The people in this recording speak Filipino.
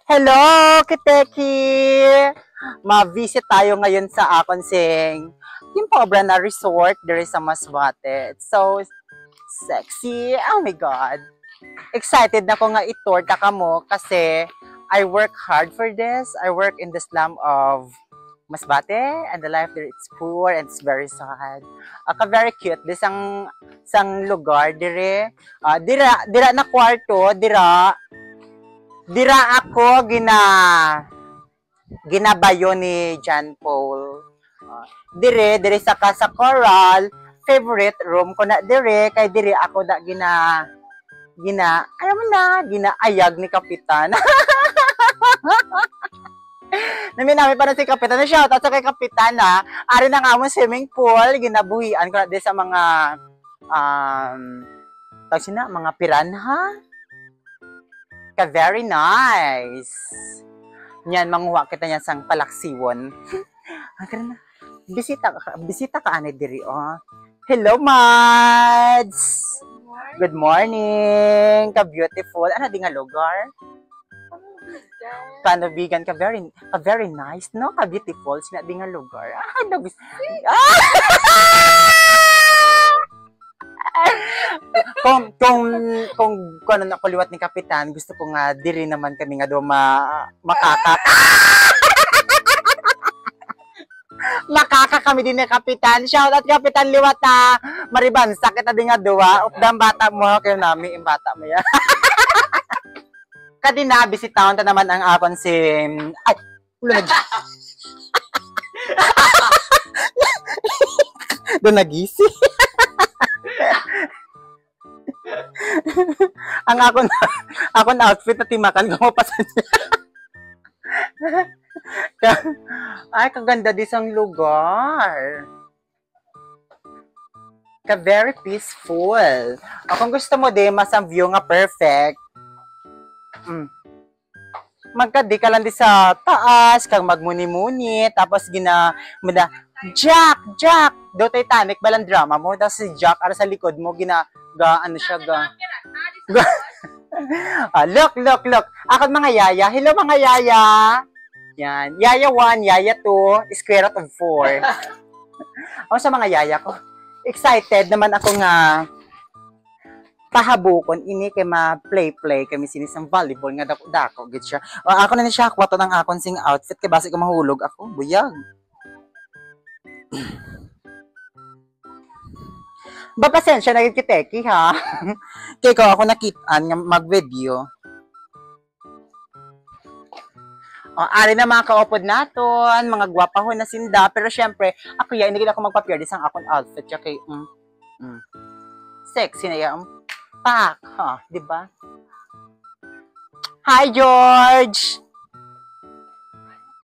Hello, Kiteki! Ma-visit tayo ngayon sa akon sing Timpobra na resort there sa Masbate. It's so sexy. Oh my God. Excited na ko nga i-tour ta kamo kasi I work hard for this. I work in the slum of Masbate and the life there it's poor and it's very sad. Aka very cute. This sang lugar dire. Dira na kwarto, dira ako ginabayo ni John Paul. Dire sa Casa Coral, favorite room ko na dire kay dire ako da alam mo na, ginaayag ni Kapitan. Naminami pa na si Kapitan. Shoutout sa kay Kapitan na. Ari na nga mo swimming pool, ginabuhian ko na din sa mga tawag na, mga piranha. Ka very nice. Yan, manguha kita niyan sang palaksiwon. Bisita ka ani diri oh. Hello, Mads. Good morning. Ka beautiful. Ano di nga lugar? Panabigan ka very nice, no? Ka beautiful sina di nga lugar. Kung ano na kuliwat ni Kapitan, gusto ko nga diri naman kami nga do makaka kami din ni Kapitan. Shout out Kapitan Liwata. Mariban, sakit na din nga duwa. Updang bata mo kayo nami, yung bata mo yan. Kadina bisitaon ta naman ang akon si ay ulo na. Do nagisi. Ang akon outfit na timakan ko mapasan niya. Ay, kaganda di sang lugar. Very peaceful. Kung gusto mo di, mas ang view nga perfect. Magkadi ka lang di sa taas, kang magmuni-muni, tapos Jack! Do Titanic, balang drama mo. Tapos si Jack, ara sa likod mo, look. Ako mga yaya. Hello mga yaya. Yan. Yaya 1, yaya 2, square root of 4. Ako sa mga yaya ko. Excited naman ako nga pahabukon ini kay ma-play kami sinisang volleyball nga dako gid siya. Ako na ni siya kwato ng akon sing outfit kay basi ko mahulog ako. Buyag. Ba pasensya na kiteki ha. Kay ko ako nakitaan nga mag-video. Ari na mga kaupod naton, mga gwapahon na sinda, pero syempre, ako yan, hindi ako magpa-appear di sang akong outfit, kay sexy na yan. Pak, ha, di ba? Hi, George!